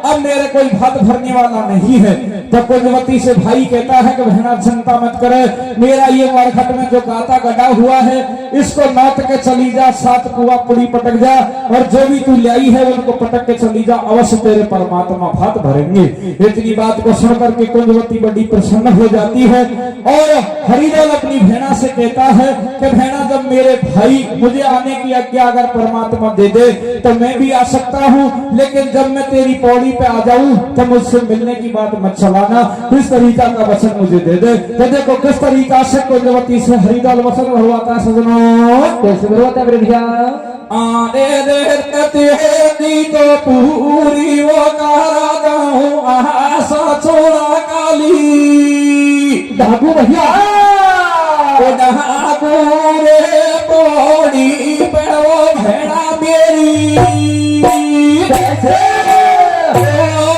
अब मेरे कोई भात भरने वाला नहीं है। तो कुंजवती से भाई कहता है कि बहना चिंता मत करे, मेरा ये मरघट में जो गाता गड़ा हुआ है इसको नाट के चली जा, सात कुआ पुड़ी पटक जा और जो भी तू लाई है उनको पटक के चली जा, अवश्य तेरे परमात्मा भात भरेंगे। इतनी बात को सुनकर के कुंजवती बड़ी प्रसन्न हो जाती है और हरिदल अपनी बहना से कहता है कि बहना जब मेरे भाई मुझे आने की आज्ञा अगर परमात्मा दे दे तो मैं भी आ सकता हूँ, लेकिन जब मैं तेरी पौड़ी पे आ जाऊं तो मुझसे मिलने की बात मत चलाना, इस तरीका का वचन मुझे दे दे। तो देखो किस तरीका से कुंजवती से हरिदल वचन भरवाता सजनों, कैसे भरवाता मेरे भैया। आने देर कहती तो पूरी वो करा दाऊं आशा छोड़ा काली, डाकू भैया डाकू रे पौड़ी पे वो भेड़ा मेरी, कैसे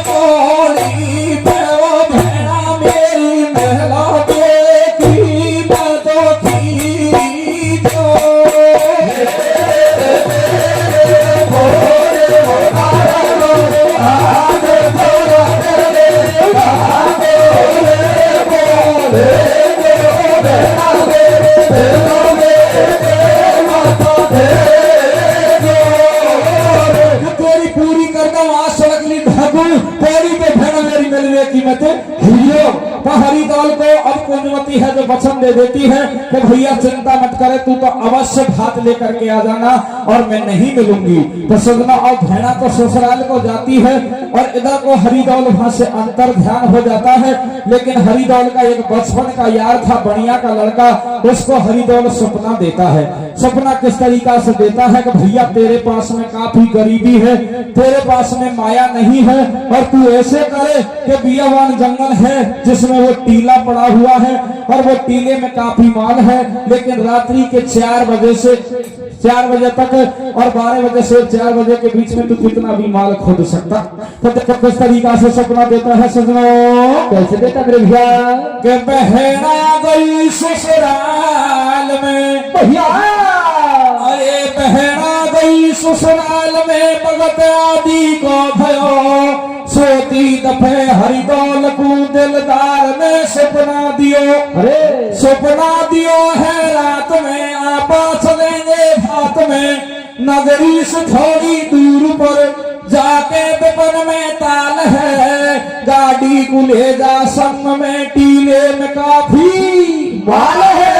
पौड़ी पे वो भेड़ा मेरी, महला देखी बातों की जो तेरी पूरी करना वहां सड़क ली ढाकू पौड़ी पे भेड़ा मेरी मिलने की मत हियो। तो हरिदल को अब कुंजवती है जो वचन दे देती है कि भैया चिंता मत करे, तू तो अवश्य भात लेकर के आ जाना और मैं नहीं मिलूंगी। तो सजना और भेड़ा तो ससुराल को जाती है और इधर को हरिदौल वहां से अंतर ध्यान हो जाता है, लेकिन हरिदौल का एक बचपन का यार था बढ़िया का लड़का, उसको हरिदौल सपना देता है। सपना किस तरीका से देता है कि भैया तेरे पास में काफी गरीबी है, तेरे पास में माया नहीं है और तू ऐसे करे कि बियावान जंगल है जिसमें वो टीला पड़ा हुआ है और वो टीले में काफी माल है, लेकिन रात्रि के 4 बजे से 4 बजे तक और 12 बजे से 4 बजे के बीच में तू कितना भी माल खोद सकता। तो किस तरीका से सपना देता है सजनों, कैसे देता मेरे भैया। कि बहना गई ससुराल में भैया अरे बहना गई ससुराल में भगत आदि को भयो, सोती दफे हरिदौल को दिलदार में सपना दियो, अरे सपना दियो है रात में आपा चलेंगे भात में, नगरी से थोड़ी दूर पर जाके विपन में ताल गाड़ी को ले जा संग में टीले में काफी माल है।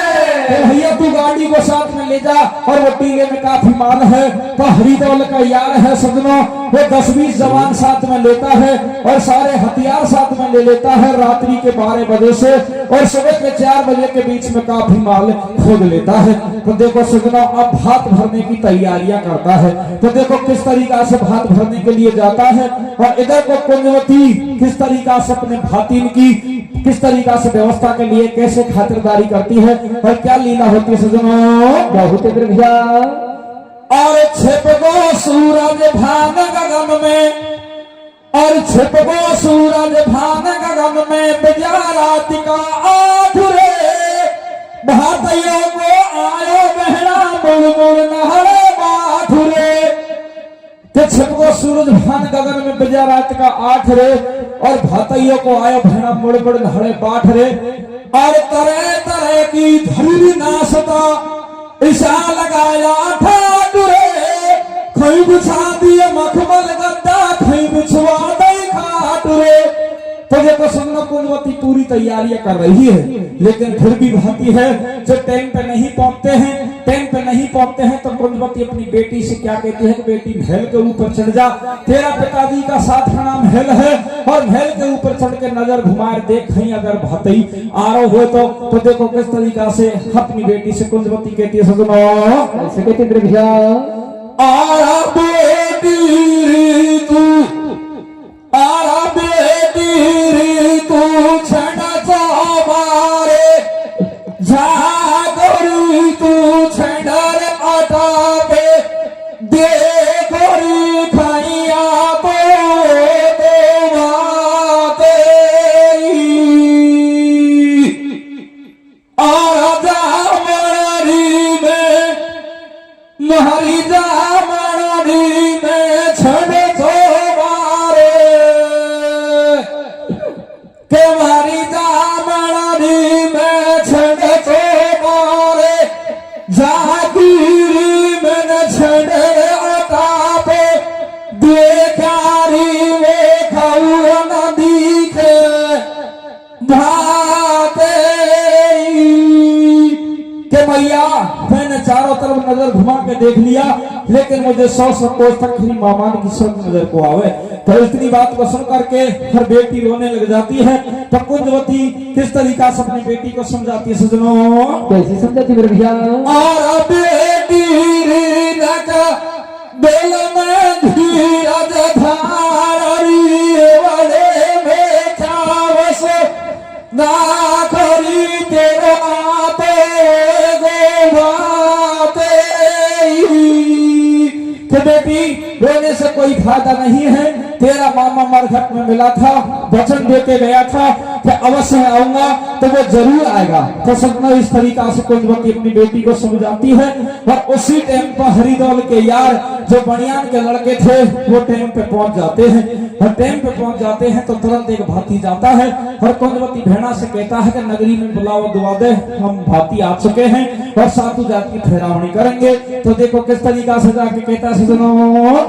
भैया तू गाड़ी को साथ में ले जा और वो टीले में काफी माल है। तो हरिदौल का यार है सजनों, वो 10-20 जवान साथ में लेता है और सारे हथियार साथ में ले लेता है रात्रि के 12 बजे से और सुबह के 4 बजे के बीच में काफी माल खोद लेता है। तो देखो सजनों अब भात भरने की तैयारियां करता है। तो देखो किस तरीका से भात भरने के लिए जाता है और इधर को कुंजवती किस तरीका से अपने भातिन की किस तरीका से व्यवस्था के लिए कैसे खातिरदारी करती है और क्या लीला होती है सजनों। बहुत भैया और छिपको सूरज भान गगन में और छिपको सूरज भान गगन में बजा रात का 8 रे भातियों को आयो बहना मुड़ मुड़ नहरे बाट रे। छिपको सूरज भान गगन में बजा रात का 8 रे और भातियों को आयो बहना मुड़ मुड़ नहरे बाट रे। और तरह तरह की धरी नासता ईशा लगाया ठाकुरे खई बिछा दिए मखमल गद्दा खई बिछवा दई खाटुरे। तो देखो सुनना कुंजवती पूरी तैयारियां कर रही है लेकिन फिर भी भाती है जो टाइम पे नहीं पहुंचते हैं तो कुंजवती अपनी बेटी से क्या कहती है कि बेटी महल के ऊपर चढ़ जा, तेरा पिताजी का साथ का नाम महल है और महल के ऊपर चढ़ के नजर घुमाए देख कहीं अगर भाती आ रहा हो तो देखो किस तरीका से अपनी बेटी से कुंजवती कहती है सजनों ऐसे कहते भैया आरा बेटी तू आरा बेटी तू छड़ा चौबारे जागरी तू छड़ा रे आटा पे देखरी खाइया तो देवाते आरा जामरी में महरी जामरी में छड़े चौबारे के मारी जामरी में छड़े चौबारे जागीरी में छड़े आटा पे देखारी में खाऊ नदी के भाते के मैया मैंने चारों तरफ नजर घुमा के देख लिया लेकिन मुझे 100 कोस तक ही मामान की सब नजर को आवे। तो इतनी बात को सुन करके हर बेटी रोने लग जाती है। तो कुंजवती किस तरीका से अपनी बेटी को समझाती है सजनों कैसे समझाती मेरे भैया और बेटी नका बेल में धीरज धारी वाले में खावस ना करी तेरे आते गोवाते कि बेटी रोने से कोई फायदा नहीं है। तेरा मामा मरघट में मिला था, वचन देके गया था कि अवश्य आऊंगा तो वो जरूर आएगा। तो सपना इस तरीका से कुंजवती अपनी बेटी को समझाती है और उसी टाइम पर हरिदौल के यार जो बनियान के लड़के थे वो टाइम पे पहुंच जाते हैं और टाइम पे पहुंच जाते हैं तो तुरंत एक भाती जाता है और कुंजवती भेड़ा से कहता है कि नगरी में बुलाओ दुआ दे, हम भाती आ चुके हैं और सातु जात की फेरावनी करेंगे। तो देखो किस तरीका से जाके कहता है सुनो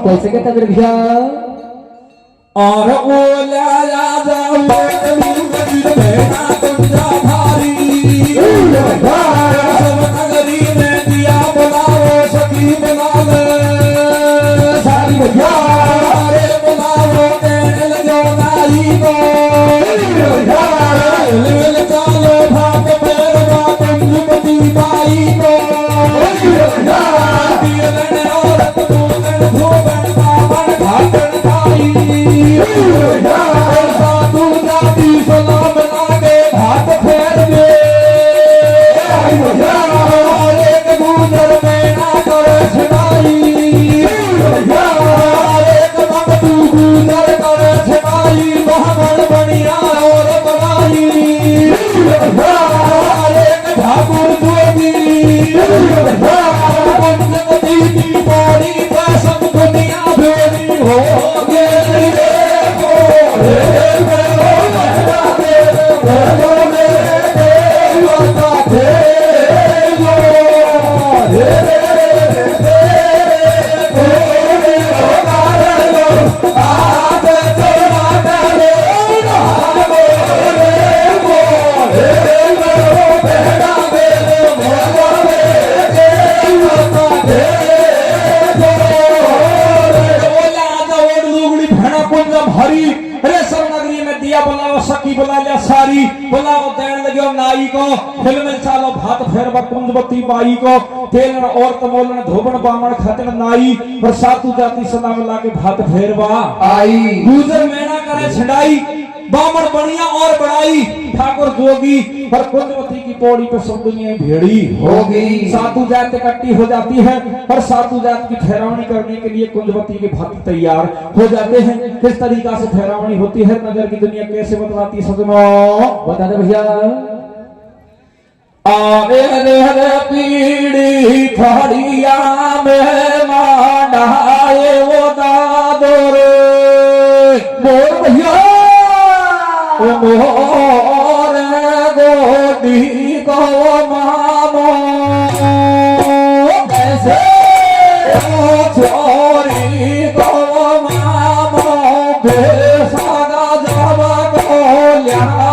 कैसे कहता मेरे भैया और ओला जाओ भेड़ा कुंजा भारी सब नगरी में दिया बुलाओ सखी बुला ले सारी भैया बुलाओ देने लगे नारी को मिल चालो भाग मेरा कुंजवती बाई को औरत दूगन भूगन बावन घाटन खाई साधु जाति सलाम लागे भात फेर दे एक गुजर में ना करे छनाई एक भक्तु गुजर करे छनाई बहमन बनिया और बनाई एक ठाकुर जोगी पंचवती की पौड़ी पर सब दुनिया भेड़ी हो गई कुंजवती बाई को तेलन और तमोलन धोबन बामण खतन नाई और सातु जाति सलाम ला के भात फेरवा आई गुजर मैना करे छड़ाई बामण बढ़िया और बढ़ाई ठाकुर जोगी पर कुंजवती की पौड़ी पे सब दुनिया भेड़ी होगी। सातु जात इकट्ठी हो जाती है और सातु जात की ठहरावनी करने के लिए कुंजवती के भक्त तैयार हो जाते हैं। किस तरीका से ठहरावनी होती है नजर की दुनिया कैसे बतलाती है सजनों बता दे भैया। आरे हरे पीड़ी खड़िया में मांडाए वो दादोर बोल भैया मोर गोदी को मामो कैसे छोरी को मामो बेसागा जब को लियायो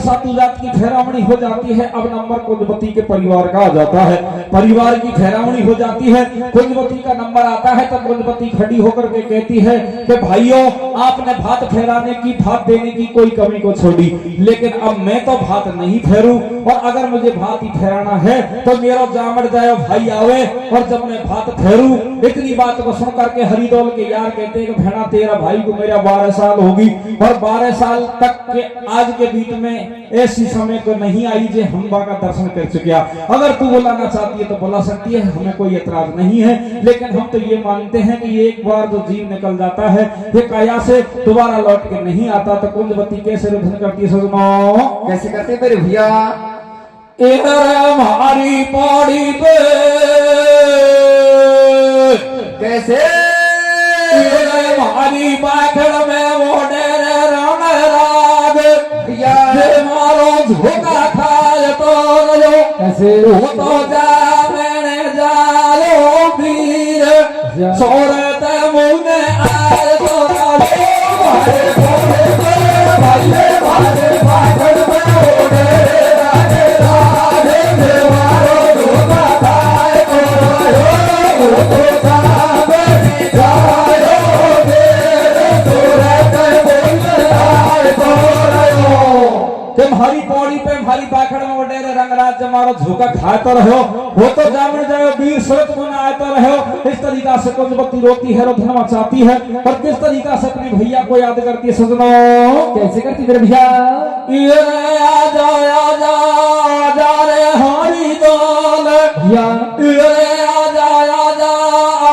सातु जात की ठहरावनी हो जाती है। अब नंबर कुंजवती के परिवार का आ जाता है। परिवार की ठहरावनी हो जाती है, कुंजवती का नंबर आता है। तब कुंजवती खड़ी होकर के कहती है कि भाइयों आपने भात ठहराने की भात देने की कोई कमी को छोड़ी, लेकिन अब मैं तो भात नहीं ठहरूं और अगर मुझे भात ही ठहराना है तो मेरा जामड़ जाए भाई आवे और जब मैं भात ठहरूं। इतनी बात को सुन करके हरिदौल के यार कहते हैं कि भेड़ा तेरा भाई को मेरा 12 साल होगी और 12 साल तक के आज के बीच में ऐसी समय को नहीं आई जे हम बा का दर्शन कर चुकिया। अगर तू बुलाना चाहती है तो बुला सकती है, हमें कोई ऐतराज नहीं है, लेकिन हम तो ये मानते हैं कि एक बार जो जीव निकल जाता है ये काया से दोबारा लौट के नहीं आता। तो कुंजवती कैसे रुदन करती है सजनों कैसे करते मेरे भैया। हमारी पौड़ी पे कैसे हमारी बाखड़ में वो डेरे राम राग भैया मारो झोंका खाए तो लो कैसे वो तो जा मैंने जालो वीर सोरत मुने आए तो लो भाई भाई बाखड़ में वो डेरे राग मारो झोंका खाए तो लो हरी पौड़ी पे हरी बाखड़ में वडेरे रंगराज जमारो झोंका खाते रहो वो तो जामन जाओ वीर सूरत मुन आते रहो। इस तरीका से कुंजवती रोती है रोधन मचाती है और किस तरीका से अपने भैया को याद करती है सजनों कैसे करती मेरे भैया। ये आजा आजा आजा रे हरी दौल भैया ये आजा आजा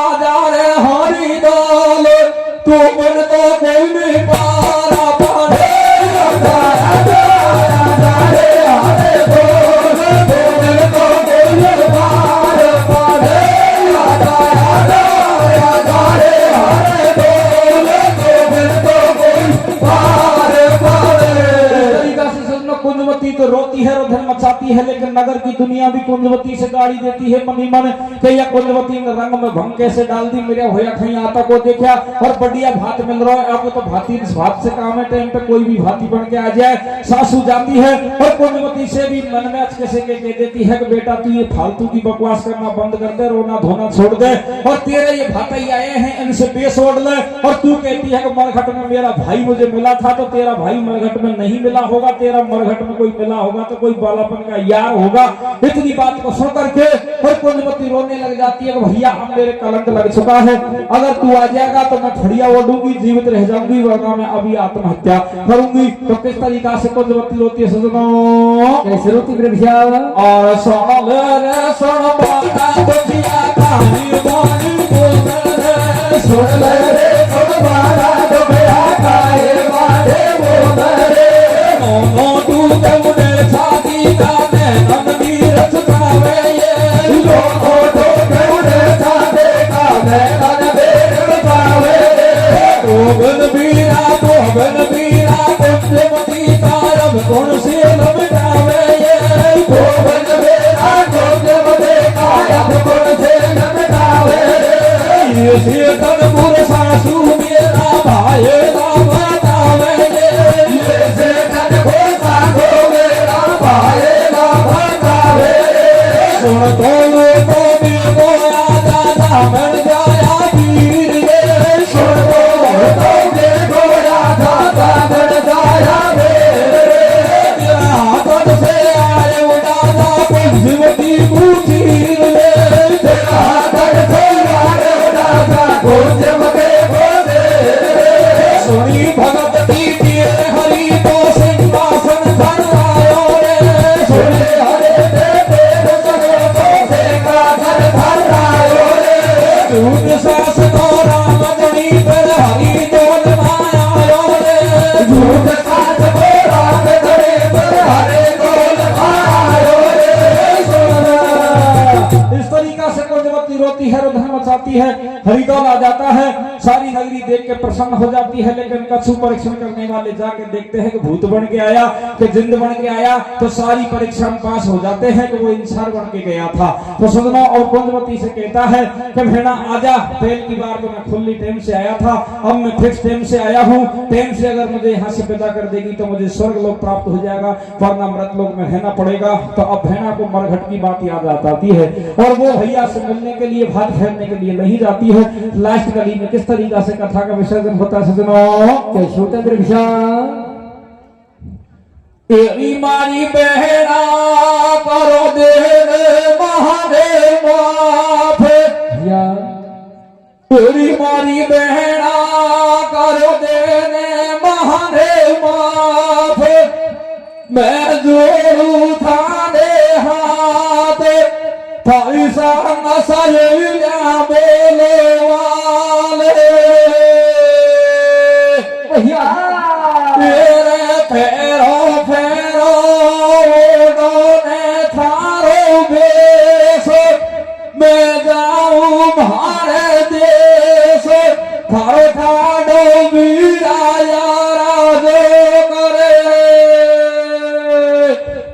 आजा रे हरी दौल तू मन तो कोई नहीं पारा पारे कुंजवती तो रोती है रोधन मचाती है, लेकिन नगर की दुनिया भी कुंजवती से गाड़ी देती है मनी मन कि यह कुंजवती ने रंग में भंग कैसे डाल दी मेरे होया कहीं आता को देखा और बढ़िया भात मिल रहा है। आपको तो भाती भात से काम है, टाइम पे कोई भी भाती बन के आ जाए। सासू जाती है और कुंजवती से भी मन में अच्छे से कह देती है कि बेटा तू ये फालतू की बकवास करना बंद कर दे, रोना धोना छोड़ दे और तेरे ये भाताई आए हैं इनसे बेस ओढ़ ले। और तू कहती है कि मरघट में मेरा भाई मुझे मिला था तो तेरा भाई मरघट में नहीं मिला होगा, तेरा मरघट में कोई मिला होगा तो कोई बालापन का यार होगा। इतनी बात को सुन करके और कुंजवती रोने लग जाती है कि भैया हम मेरे कलंक लग चुका है, अगर तू आ जाएगा तो मैं फड़िया ओढ़ूंगी, जीवित रह जाऊंगी, वरना मैं अभी आत्महत्या करूंगी। तो किस तरीका से कुंजवती रोती है सजनों कैसे रोती मेरे भैया। और सुन रे सुन बाता दुखिया कहानी बानी बोल रे सुन रे सुन बाता दुखिया काहे बाटे बोल रे नो तू मुझे छाती का नैनन वीर छुपावे ये लो तो मुझे छाती का नैनन वीर छुपावे गोविंद वीरा कुंजवती कारब कौन से लमटावे ये गोविंद वीरा कुंजवती कारब कौन से लमटावे ये सीतन पुर सासू मेरा भाई ला बतावे हरिदौल आ जाता है। सारी नगरी देख के प्रसन्न हो जाती है, लेकिन कछु परीक्षण करने वाले जाके देखते हैं कि भूत बन के आया कि जिंद बन के आया, तो सारी परीक्षा में पास हो जाते हैं कि वो इंसान बन के गया था। तो सजनों और कुंजवती से कहता है कि भेड़ा आजा, पहल की बार तो मैं खुली टाइम से आया था, अब मैं फिक्स टाइम से आया हूँ। टाइम से अगर मुझे यहाँ से विदा कर देगी तो मुझे स्वर्ग लोक प्राप्त हो जाएगा, वरना मृत लोक में रहना पड़ेगा। तो अब भेड़ा को मरघट की बात याद आती है और वो भैया से मिलने के लिए, भात फेरने के लिए नहीं जाती है। लास्ट गली में किस तरीका से कथा का विसर्जन होता है सजनों? कैसे होता है विशाल? तेरी मारी बहना करो दे महादेव माफ, भैया तेरी मारी बहना करो देने महादेव माफ, मैं जोरू थाने हाथ थाई संग सलिया बोले वाले भैया तेरे फेरो फेरो ने थारो बेस, मैं जाऊं भारे देश थारो ठाडो बीरा यारा जो करे।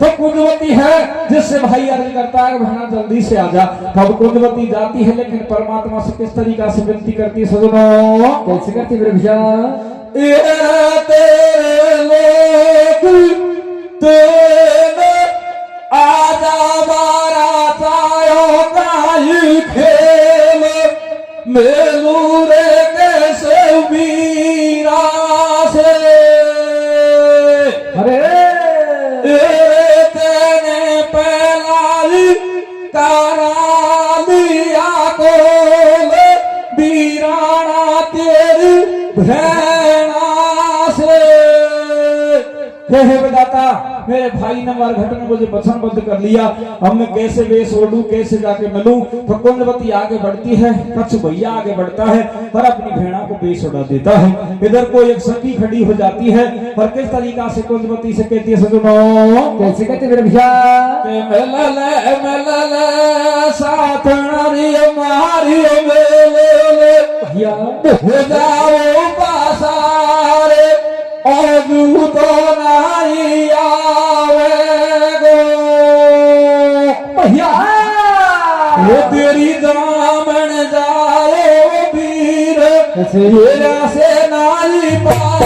तो कुंजवती है जिससे भाई अर्ज करता है भाना जल्दी से आजा। तब कुंजवती जाती है, लेकिन परमात्मा से किस तरीका से विनती करती है सजनों? कैसे करती मेरे विशाल? तेरे लोग तेरे आजा बारा तायो काई खेल, मेलूरे कैसे वीरा से अरे तेने पहलाई करा लिया को वीराना तेरी भेना से। हे विधाता, मेरे भाई ने मरघट ने मुझे वचनबद्ध कर लिया, अब मैं कैसे वेश ओढ़ूं, कैसे जाके मिलूं? तो कुंजवती आगे बढ़ती है, कच्छ भैया आगे बढ़ता है और अपनी भेड़ा को वेश उड़ा देता है। इधर को एक सखी खड़ी हो जाती है और किस तरीका से कुंजवती से कहती है सजनों? कैसे करती मेरे विशाल? मिलले साथ नारिय मारिय मेले भैया हो जाओ पासारे और तो नहीं आवे गो भैया वो तेरी दामन जाओ वीर कैसे? तेरा से नाली पावे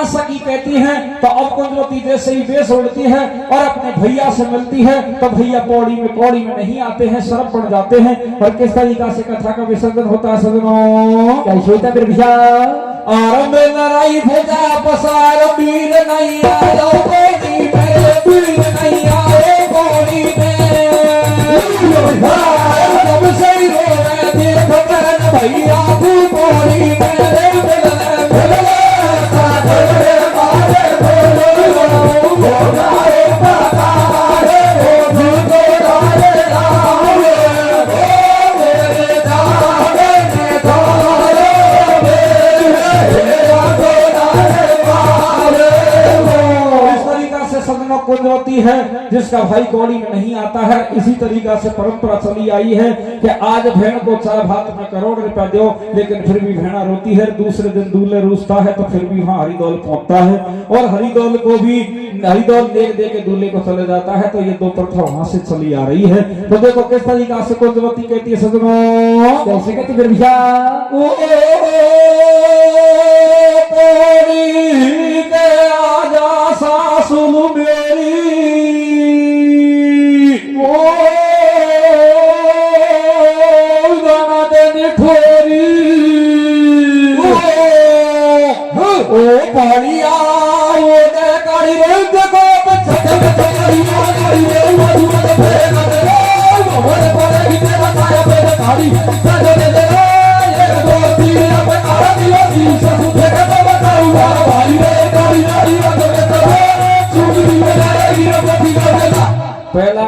सकी कहती हैं। तो अब कुंजवती जैसे ही वेश उड़ती है और अपने भैया से मिलती है तो भैया पौड़ी में नहीं आते हैं, शर्म पड़ जाते हैं। और किस तरीका से कथा का विसर्जन होता है सजनों? कैसे होता मेरे विशाल? आरंभ लड़ाई भेजा पसार वीर नहीं आयो पौड़ी में, वीर नहीं आयो पौड़ी में, सब सही रो रहे देख बहन भैया तू पौड़ी में सदनों कुंजवती है जिसका भाई कौड़ी में नहीं आता है। इसी तरीका से परंपरा चली आई है कि आज भेड़ को 4 भात में करोड़ रुपया दो, लेकिन फिर भी भेड़ा रोती है। दूसरे दिन दूल्हे रूसता है तो फिर भी वहां हरिदौल पहुंचता है और हरिदौल को भी हरिदौल दे के दूल्हे को चले जाता है। तो ये 2 प्रथा वहां से चली आ रही है। तो देखो किस तरीका से कुंजवती कहती है सदनों, कैसे कहती मेरे भैया ओ तोड़ी के आजा सासुल मेरी, ओ गाना दे निठोरी, ओ पाड़िया ओ दे काड़ी रंग को बचक बचकारिया काड़ी रे मधु मत फेंक दे मोहन पर हिते बताया पे काड़ी सजो दे दे ये दो तीन अब काड़ा दियो दी सब फेंक दे बताऊं भाई रे काड़ी नारी मत दे चुगली में रहेगी अब पहला